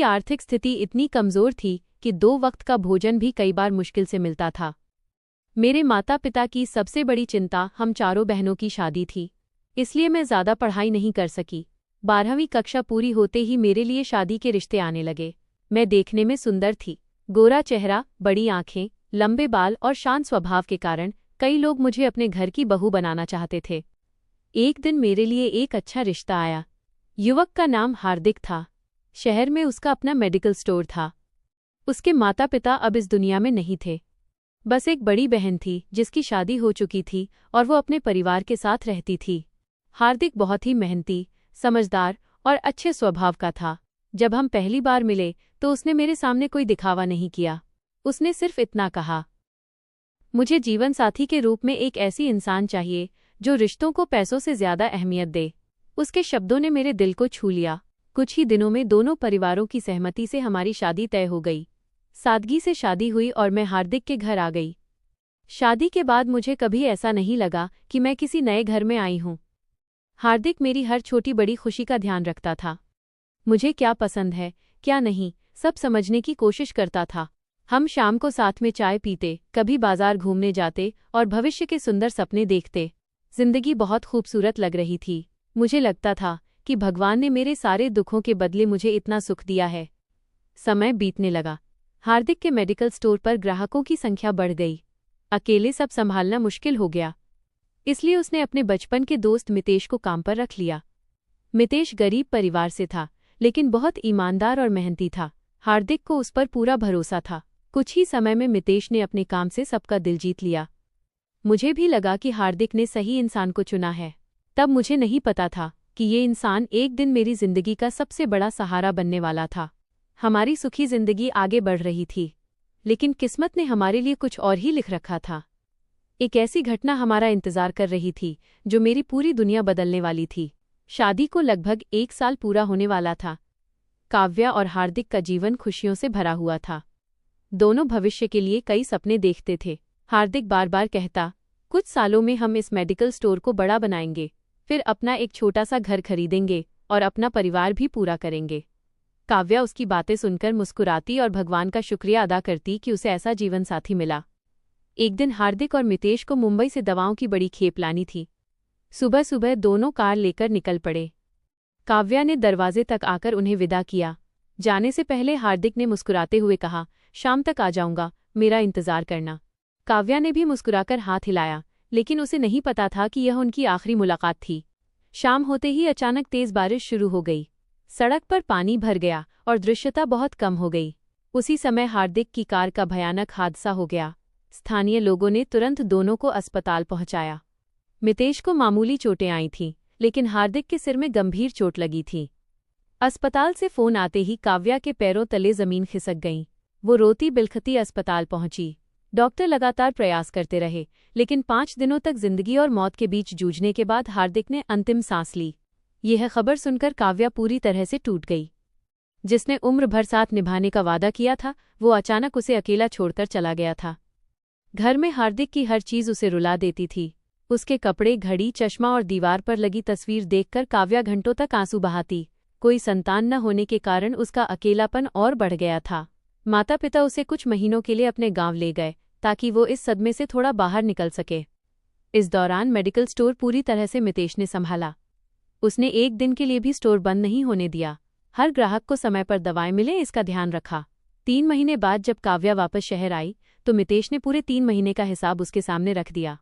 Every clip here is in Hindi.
की आर्थिक स्थिति इतनी कमजोर थी कि 2 वक्त का भोजन भी कई बार मुश्किल से मिलता था। मेरे माता पिता की सबसे बड़ी चिंता हम चारों बहनों की शादी थी, इसलिए मैं ज़्यादा पढ़ाई नहीं कर सकी। 12वीं कक्षा पूरी होते ही मेरे लिए शादी के रिश्ते आने लगे। मैं देखने में सुंदर थी, गोरा चेहरा, बड़ी आंखें, लंबे बाल और शांत स्वभाव के कारण कई लोग मुझे अपने घर की बहू बनाना चाहते थे। एक दिन मेरे लिए एक अच्छा रिश्ता आया। युवक का नाम हार्दिक था। शहर में उसका अपना मेडिकल स्टोर था। उसके माता पिता अब इस दुनिया में नहीं थे। बस एक बड़ी बहन थी जिसकी शादी हो चुकी थी और वो अपने परिवार के साथ रहती थी। हार्दिक बहुत ही मेहनती, समझदार और अच्छे स्वभाव का था। जब हम पहली बार मिले तो उसने मेरे सामने कोई दिखावा नहीं किया। उसने सिर्फ इतना कहा, मुझे जीवन साथी के रूप में एक ऐसी इंसान चाहिए जो रिश्तों को पैसों से ज्यादा अहमियत दे। उसके शब्दों ने मेरे दिल को छू लिया। कुछ ही दिनों में दोनों परिवारों की सहमति से हमारी शादी तय हो गई। सादगी से शादी हुई और मैं हार्दिक के घर आ गई। शादी के बाद मुझे कभी ऐसा नहीं लगा कि मैं किसी नए घर में आई हूँ। हार्दिक मेरी हर छोटी बड़ी खुशी का ध्यान रखता था। मुझे क्या पसंद है, क्या नहीं, सब समझने की कोशिश करता था। हम शाम को साथ में चाय पीते, कभी बाजार घूमने जाते और भविष्य के सुंदर सपने देखते। जिंदगी बहुत खूबसूरत लग रही थी। मुझे लगता था कि भगवान ने मेरे सारे दुखों के बदले मुझे इतना सुख दिया है। समय बीतने लगा। हार्दिक के मेडिकल स्टोर पर ग्राहकों की संख्या बढ़ गई। अकेले सब संभालना मुश्किल हो गया, इसलिए उसने अपने बचपन के दोस्त मितेश को काम पर रख लिया। मितेश गरीब परिवार से था, लेकिन बहुत ईमानदार और मेहनती था। हार्दिक को उस पर पूरा भरोसा था। कुछ ही समय में मितेश ने अपने काम से सबका दिल जीत लिया। मुझे भी लगा कि हार्दिक ने सही इंसान को चुना है। तब मुझे नहीं पता था कि ये इंसान एक दिन मेरी जिंदगी का सबसे बड़ा सहारा बनने वाला था। हमारी सुखी जिंदगी आगे बढ़ रही थी, लेकिन किस्मत ने हमारे लिए कुछ और ही लिख रखा था। एक ऐसी घटना हमारा इंतजार कर रही थी जो मेरी पूरी दुनिया बदलने वाली थी। शादी को लगभग 1 साल पूरा होने वाला था। काव्या और हार्दिक का जीवन खुशियों से भरा हुआ था। दोनों भविष्य के लिए कई सपने देखते थे। हार्दिक बार बार कहता, कुछ सालों में हम इस मेडिकल स्टोर को बड़ा बनाएंगे, फिर अपना एक छोटा सा घर खरीदेंगे और अपना परिवार भी पूरा करेंगे। काव्या उसकी बातें सुनकर मुस्कुराती और भगवान का शुक्रिया अदा करती कि उसे ऐसा जीवन साथी मिला। एक दिन हार्दिक और मितेश को मुंबई से दवाओं की बड़ी खेप लानी थी। सुबह सुबह दोनों कार लेकर निकल पड़े। काव्या ने दरवाजे तक आकर उन्हें विदा किया। जाने से पहले हार्दिक ने मुस्कुराते हुए कहा, शाम तक आ जाऊंगा, मेरा इंतजार करना। काव्या ने भी मुस्कुराकर हाथ हिलाया, लेकिन उसे नहीं पता था कि यह उनकी आखिरी मुलाकात थी। शाम होते ही अचानक तेज बारिश शुरू हो गई। सड़क पर पानी भर गया और दृश्यता बहुत कम हो गई। उसी समय हार्दिक की कार का भयानक हादसा हो गया। स्थानीय लोगों ने तुरंत दोनों को अस्पताल पहुंचाया। मितेश को मामूली चोटें आई थीं, लेकिन हार्दिक के सिर में गंभीर चोट लगी थी। अस्पताल से फोन आते ही काव्या के पैरों तले जमीन खिसक गई। वो रोती बिलखती अस्पताल पहुंची। डॉक्टर लगातार प्रयास करते रहे, लेकिन 5 दिनों तक जिंदगी और मौत के बीच जूझने के बाद हार्दिक ने अंतिम सांस ली। यह खबर सुनकर काव्या पूरी तरह से टूट गई। जिसने उम्र भर साथ निभाने का वादा किया था, वो अचानक उसे अकेला छोड़कर चला गया था। घर में हार्दिक की हर चीज उसे रुला देती थी। उसके कपड़े, घड़ी, चश्मा और दीवार पर लगी तस्वीर देखकर काव्या घंटों तक आंसू बहाती। कोई संतान न होने के कारण उसका अकेलापन और बढ़ गया था। माता पिता उसे कुछ महीनों के लिए अपने गांव ले गए ताकि वो इस सदमे से थोड़ा बाहर निकल सके। इस दौरान मेडिकल स्टोर पूरी तरह से मितेश ने संभाला। उसने एक दिन के लिए भी स्टोर बंद नहीं होने दिया। हर ग्राहक को समय पर दवाएं मिले, इसका ध्यान रखा। 3 महीने बाद जब काव्या वापस शहर आई तो मितेश ने पूरे 3 महीने का हिसाब उसके सामने रख दिया।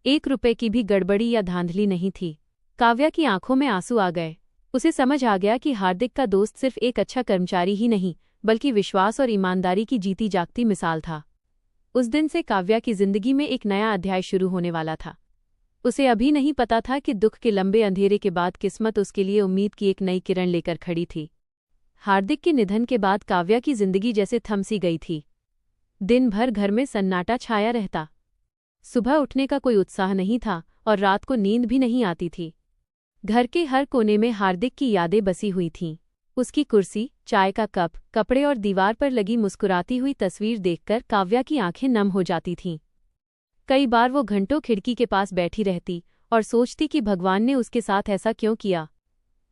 1 रुपए की भी गड़बड़ी या धांधली नहीं थी। काव्या की आंखों में आंसू आ गए। उसे समझ आ गया कि हार्दिक का दोस्त सिर्फ एक अच्छा कर्मचारी ही नहीं, बल्कि विश्वास और ईमानदारी की जीती जागती मिसाल था। उस दिन से काव्या की जिंदगी में एक नया अध्याय शुरू होने वाला था। उसे अभी नहीं पता था कि दुख के लंबे अंधेरे के बाद किस्मत उसके लिए उम्मीद की एक नई किरण लेकर खड़ी थी। हार्दिक के निधन के बाद काव्या की जिंदगी जैसे थम सी गई थी। दिन भर घर में सन्नाटा छाया रहता। सुबह उठने का कोई उत्साह नहीं था और रात को नींद भी नहीं आती थी। घर के हर कोने में हार्दिक की यादें बसी हुई थीं। उसकी कुर्सी, चाय का कप, कपड़े और दीवार पर लगी मुस्कुराती हुई तस्वीर देखकर काव्या की आंखें नम हो जाती थीं। कई बार वो घंटों खिड़की के पास बैठी रहती और सोचती कि भगवान ने उसके साथ ऐसा क्यों किया।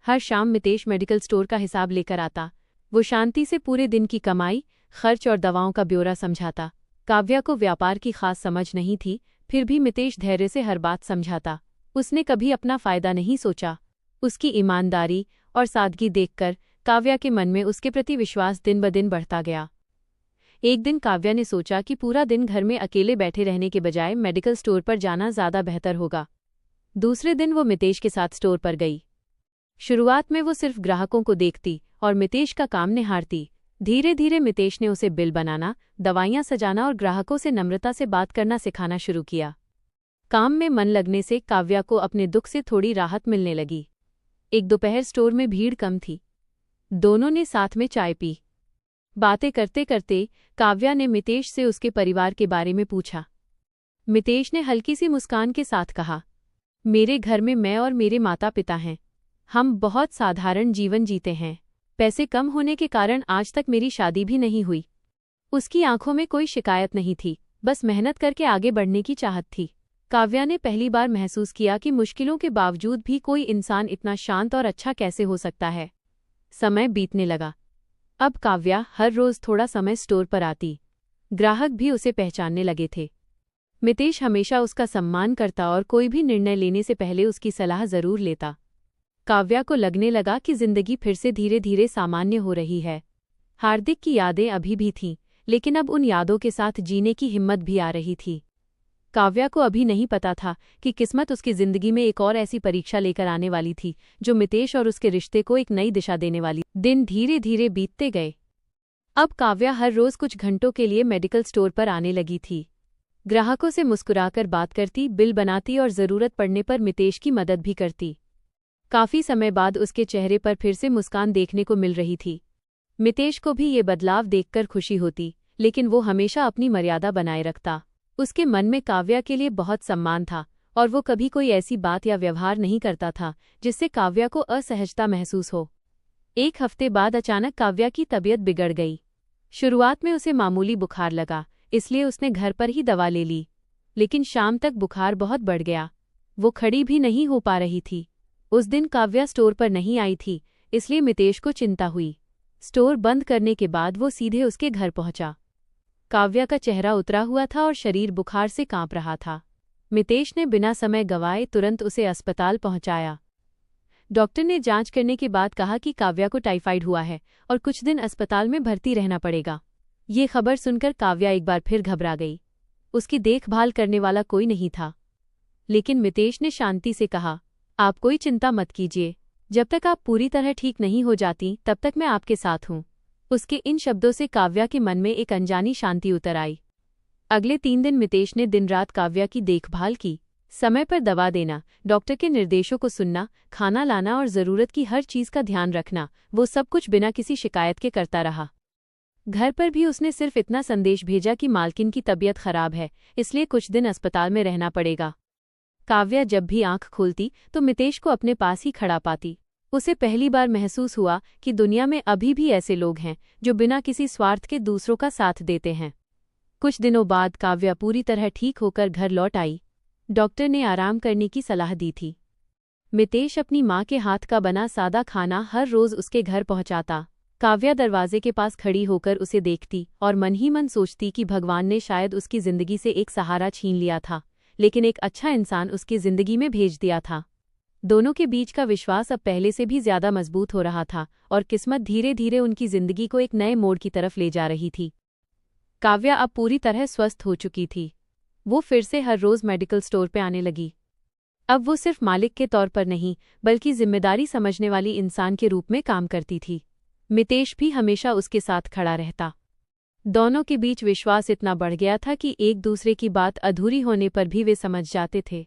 हर शाम मितेश मेडिकल स्टोर का हिसाब लेकर आता। वो शांति से पूरे दिन की कमाई, खर्च और दवाओं का ब्यौरा समझाता। काव्या को व्यापार की खास समझ नहीं थी, फिर भी मितेश धैर्य से हर बात समझाता। उसने कभी अपना फायदा नहीं सोचा। उसकी ईमानदारी और सादगी देखकर काव्या के मन में उसके प्रति विश्वास दिन ब दिन बढ़ता गया। एक दिन काव्या ने सोचा कि पूरा दिन घर में अकेले बैठे रहने के बजाय मेडिकल स्टोर पर जाना ज़्यादा बेहतर होगा। दूसरे दिन वो मितेश के साथ स्टोर पर गई। शुरुआत में वो सिर्फ ग्राहकों को देखती और मितेश का काम निहारती। धीरे धीरे मितेश ने उसे बिल बनाना, दवाइयाँ सजाना और ग्राहकों से नम्रता से बात करना सिखाना शुरू किया। काम में मन लगने से काव्या को अपने दुख से थोड़ी राहत मिलने लगी। एक दोपहर स्टोर में भीड़ कम थी। दोनों ने साथ में चाय पी। बातें करते करते काव्या ने मितेश से उसके परिवार के बारे में पूछा। मितेश ने हल्की सी मुस्कान के साथ कहा, मेरे घर में मैं और मेरे माता पिता हैं। हम बहुत साधारण जीवन जीते हैं। पैसे कम होने के कारण आज तक मेरी शादी भी नहीं हुई। उसकी आंखों में कोई शिकायत नहीं थी, बस मेहनत करके आगे बढ़ने की चाहत थी। काव्या ने पहली बार महसूस किया कि मुश्किलों के बावजूद भी कोई इंसान इतना शांत और अच्छा कैसे हो सकता है। समय बीतने लगा। अब काव्या हर रोज थोड़ा समय स्टोर पर आती। ग्राहक भी उसे पहचानने लगे थे। मितेश हमेशा उसका सम्मान करता और कोई भी निर्णय लेने से पहले उसकी सलाह जरूर लेता। काव्या को लगने लगा कि जिंदगी फिर से धीरे धीरे सामान्य हो रही है। हार्दिक की यादें अभी भी थीं, लेकिन अब उन यादों के साथ जीने की हिम्मत भी आ रही थी। काव्या को अभी नहीं पता था कि किस्मत उसकी जिंदगी में एक और ऐसी परीक्षा लेकर आने वाली थी, जो मितेश और उसके रिश्ते को एक नई दिशा देने वाली। दिन धीरे धीरे बीतते गए। अब काव्या हर रोज कुछ घंटों के लिए मेडिकल स्टोर पर आने लगी थी। ग्राहकों से मुस्कुराकर बात करती, बिल बनाती और जरूरत पड़ने पर मितेश की मदद भी करती। काफी समय बाद उसके चेहरे पर फिर से मुस्कान देखने को मिल रही थी। मितेश को भी ये बदलाव देखकर खुशी होती, लेकिन वो हमेशा अपनी मर्यादा बनाए रखता। उसके मन में काव्या के लिए बहुत सम्मान था और वो कभी कोई ऐसी बात या व्यवहार नहीं करता था जिससे काव्या को असहजता महसूस हो। एक हफ्ते बाद अचानक काव्या की तबीयत बिगड़ गई। शुरुआत में उसे मामूली बुखार लगा, इसलिए उसने घर पर ही दवा ले ली। लेकिन शाम तक बुखार बहुत बढ़ गया। वो खड़ी भी नहीं हो पा रही थी। उस दिन काव्या स्टोर पर नहीं आई थी, इसलिए मितेश को चिंता हुई। स्टोर बंद करने के बाद वो सीधे उसके घर पहुंचा। काव्या का चेहरा उतरा हुआ था और शरीर बुखार से कांप रहा था। मितेश ने बिना समय गंवाए तुरंत उसे अस्पताल पहुंचाया। डॉक्टर ने जांच करने के बाद कहा कि काव्या को टाइफाइड हुआ है और कुछ दिन अस्पताल में भर्ती रहना पड़ेगा। ये खबर सुनकर काव्या एक बार फिर घबरा गई। उसकी देखभाल करने वाला कोई नहीं था। लेकिन मितेश ने शांति से कहा, आप कोई चिंता मत कीजिए। जब तक आप पूरी तरह ठीक नहीं हो जाती, तब तक मैं आपके साथ हूँ। उसके इन शब्दों से काव्या के मन में एक अनजानी शांति उतर आई। अगले 3 दिन मितेश ने दिन रात काव्या की देखभाल की। समय पर दवा देना, डॉक्टर के निर्देशों को सुनना, खाना लाना और ज़रूरत की हर चीज़ का ध्यान रखना, वो सब कुछ बिना किसी शिकायत के करता रहा। घर पर भी उसने सिर्फ इतना संदेश भेजा कि मालकिन की तबीयत खराब है, इसलिए कुछ दिन अस्पताल में रहना पड़ेगा। काव्या जब भी आंख खोलती तो मितेश को अपने पास ही खड़ा पाती। उसे पहली बार महसूस हुआ कि दुनिया में अभी भी ऐसे लोग हैं जो बिना किसी स्वार्थ के दूसरों का साथ देते हैं। कुछ दिनों बाद काव्या पूरी तरह ठीक होकर घर लौट आई। डॉक्टर ने आराम करने की सलाह दी थी। मितेश अपनी माँ के हाथ का बना सादा खाना हर रोज उसके घर पहुंचाता। काव्या दरवाजे के पास खड़ी होकर उसे देखती और मन ही मन सोचती कि भगवान ने शायद उसकी जिंदगी से एक सहारा छीन लिया था, लेकिन एक अच्छा इंसान उसकी जिंदगी में भेज दिया था। दोनों के बीच का विश्वास अब पहले से भी ज्यादा मजबूत हो रहा था और किस्मत धीरे धीरे उनकी जिंदगी को एक नए मोड़ की तरफ ले जा रही थी। काव्या अब पूरी तरह स्वस्थ हो चुकी थी। वो फिर से हर रोज मेडिकल स्टोर पे आने लगी। अब वो सिर्फ मालिक के तौर पर नहीं, बल्कि जिम्मेदारी समझने वाली इंसान के रूप में काम करती थी। मितेश भी हमेशा उसके साथ खड़ा रहता। दोनों के बीच विश्वास इतना बढ़ गया था कि एक दूसरे की बात अधूरी होने पर भी वे समझ जाते थे।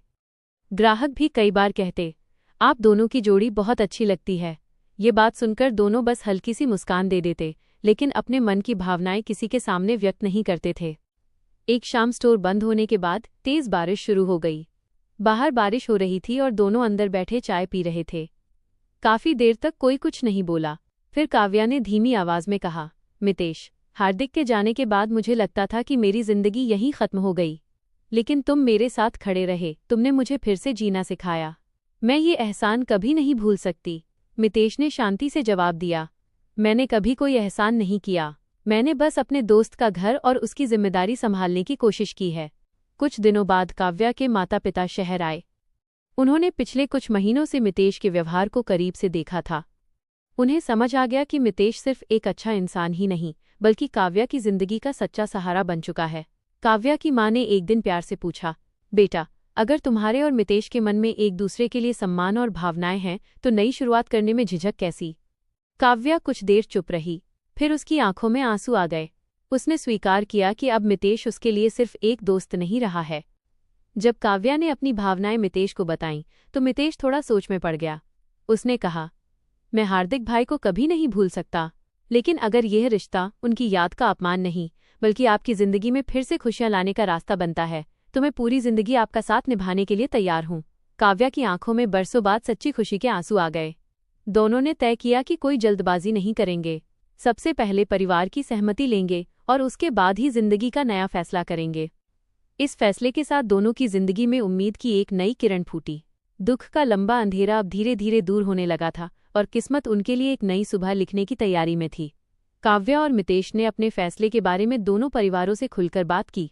ग्राहक भी कई बार कहते, आप दोनों की जोड़ी बहुत अच्छी लगती है। ये बात सुनकर दोनों बस हल्की सी मुस्कान दे देते, लेकिन अपने मन की भावनाएं किसी के सामने व्यक्त नहीं करते थे। एक शाम स्टोर बंद होने के बाद तेज बारिश शुरू हो गई। बाहर बारिश हो रही थी और दोनों अंदर बैठे चाय पी रहे थे। काफी देर तक कोई कुछ नहीं बोला। फिर काव्या ने धीमी आवाज में कहा, मितेश, हार्दिक के जाने के बाद मुझे लगता था कि मेरी जिंदगी यहीं खत्म हो गई, लेकिन तुम मेरे साथ खड़े रहे। तुमने मुझे फिर से जीना सिखाया। मैं ये एहसान कभी नहीं भूल सकती। मितेश ने शांति से जवाब दिया, मैंने कभी कोई एहसान नहीं किया। मैंने बस अपने दोस्त का घर और उसकी जिम्मेदारी संभालने की कोशिश की है। कुछ दिनों बाद काव्या के माता पिता शहर आए। उन्होंने पिछले कुछ महीनों से मितेश के व्यवहार को करीब से देखा था। उन्हें समझ आ गया कि मितेश सिर्फ एक अच्छा इंसान ही नहीं, बल्कि काव्या की जिंदगी का सच्चा सहारा बन चुका है। काव्या की मां ने एक दिन प्यार से पूछा, बेटा, अगर तुम्हारे और मितेश के मन में एक दूसरे के लिए सम्मान और भावनाएं हैं तो नई शुरुआत करने में झिझक कैसी? काव्या कुछ देर चुप रही, फिर उसकी आंखों में आंसू आ गए। उसने स्वीकार किया कि अब मितेश उसके लिए सिर्फ एक दोस्त नहीं रहा है। जब काव्या ने अपनी भावनाएं मितेश को बताईं तो मितेश थोड़ा सोच में पड़ गया। उसने कहा, मैं हार्दिक भाई को कभी नहीं भूल सकता, लेकिन अगर यह रिश्ता उनकी याद का अपमान नहीं बल्कि आपकी जिंदगी में फिर से खुशियां लाने का रास्ता बनता है तो मैं पूरी जिंदगी आपका साथ निभाने के लिए तैयार हूं। काव्या की आंखों में बरसों बाद सच्ची खुशी के आंसू आ गए। दोनों ने तय किया कि कोई जल्दबाजी नहीं करेंगे। सबसे पहले परिवार की सहमति लेंगे और उसके बाद ही जिंदगी का नया फैसला करेंगे। इस फैसले के साथ दोनों की जिंदगी में उम्मीद की एक नई किरण फूटी। दुख का लंबा अंधेरा अब धीरे धीरे दूर होने लगा था और किस्मत उनके लिए एक नई सुबह लिखने की तैयारी में थी। काव्या और मितेश ने अपने फैसले के बारे में दोनों परिवारों से खुलकर बात की।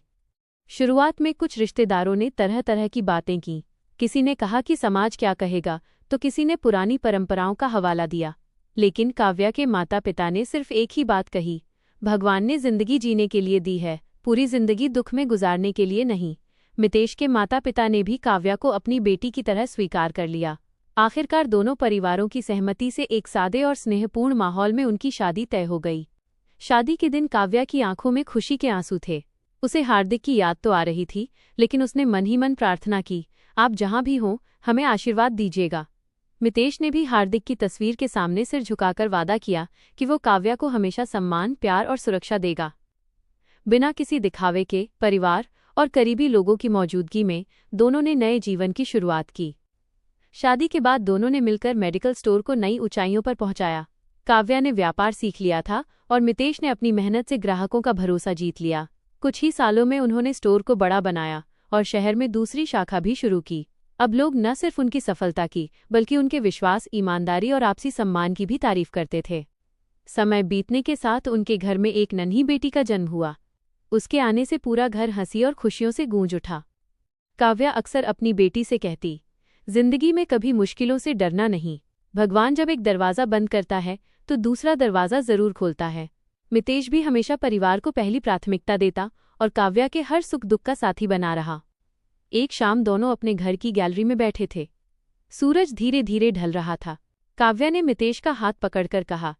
शुरुआत में कुछ रिश्तेदारों ने तरह तरह की बातें की। किसी ने कहा कि समाज क्या कहेगा, तो किसी ने पुरानी परंपराओं का हवाला दिया। लेकिन काव्या के माता पिता ने सिर्फ एक ही बात कही, भगवान ने जिंदगी जीने के लिए दी है, पूरी जिंदगी दुख में गुजारने के लिए नहीं। मितेश के माता पिता ने भी काव्या को अपनी बेटी की तरह स्वीकार कर लिया। आखिरकार दोनों परिवारों की सहमति से एक सादे और स्नेहपूर्ण माहौल में उनकी शादी तय हो गई। शादी के दिन काव्या की आंखों में खुशी के आंसू थे। उसे हार्दिक की याद तो आ रही थी, लेकिन उसने मन ही मन प्रार्थना की, आप जहां भी हों हमें आशीर्वाद दीजिएगा। मितेश ने भी हार्दिक की तस्वीर के सामने सिर झुकाकर वादा किया कि वो काव्या को हमेशा सम्मान, प्यार और सुरक्षा देगा। बिना किसी दिखावे के परिवार और करीबी लोगों की मौजूदगी में दोनों ने नए जीवन की शुरुआत की। शादी के बाद दोनों ने मिलकर मेडिकल स्टोर को नई ऊंचाइयों पर पहुंचाया। काव्या ने व्यापार सीख लिया था और मितेश ने अपनी मेहनत से ग्राहकों का भरोसा जीत लिया। कुछ ही सालों में उन्होंने स्टोर को बड़ा बनाया और शहर में दूसरी शाखा भी शुरू की। अब लोग न सिर्फ उनकी सफलता की बल्कि उनके विश्वास, ईमानदारी और आपसी सम्मान की भी तारीफ करते थे। समय बीतने के साथ उनके घर में एक नन्ही बेटी का जन्म हुआ। उसके आने से पूरा घर हंसी और खुशियों से गूंज उठा। काव्या अक्सर अपनी बेटी से कहती, जिंदगी में कभी मुश्किलों से डरना नहीं, भगवान जब एक दरवाज़ा बंद करता है तो दूसरा दरवाज़ा जरूर खोलता है। मितेश भी हमेशा परिवार को पहली प्राथमिकता देता और काव्या के हर सुख दुख का साथी बना रहा। एक शाम दोनों अपने घर की गैलरी में बैठे थे। सूरज धीरे धीरे ढल रहा था। काव्या ने मितेश का हाथ पकड़कर कहा,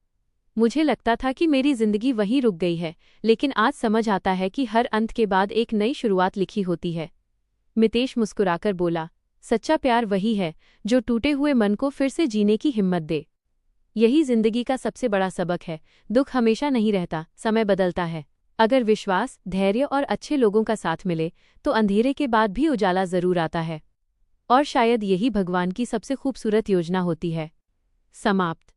मुझे लगता था कि मेरी जिंदगी वहीं रुक गई है, लेकिन आज समझ आता है कि हर अंत के बाद एक नई शुरुआत लिखी होती है। मितेश मुस्कुराकर बोला, सच्चा प्यार वही है जो टूटे हुए मन को फिर से जीने की हिम्मत दे। यही जिंदगी का सबसे बड़ा सबक है। दुख हमेशा नहीं रहता, समय बदलता है। अगर विश्वास, धैर्य और अच्छे लोगों का साथ मिले तो अंधेरे के बाद भी उजाला जरूर आता है। और शायद यही भगवान की सबसे खूबसूरत योजना होती है। समाप्त।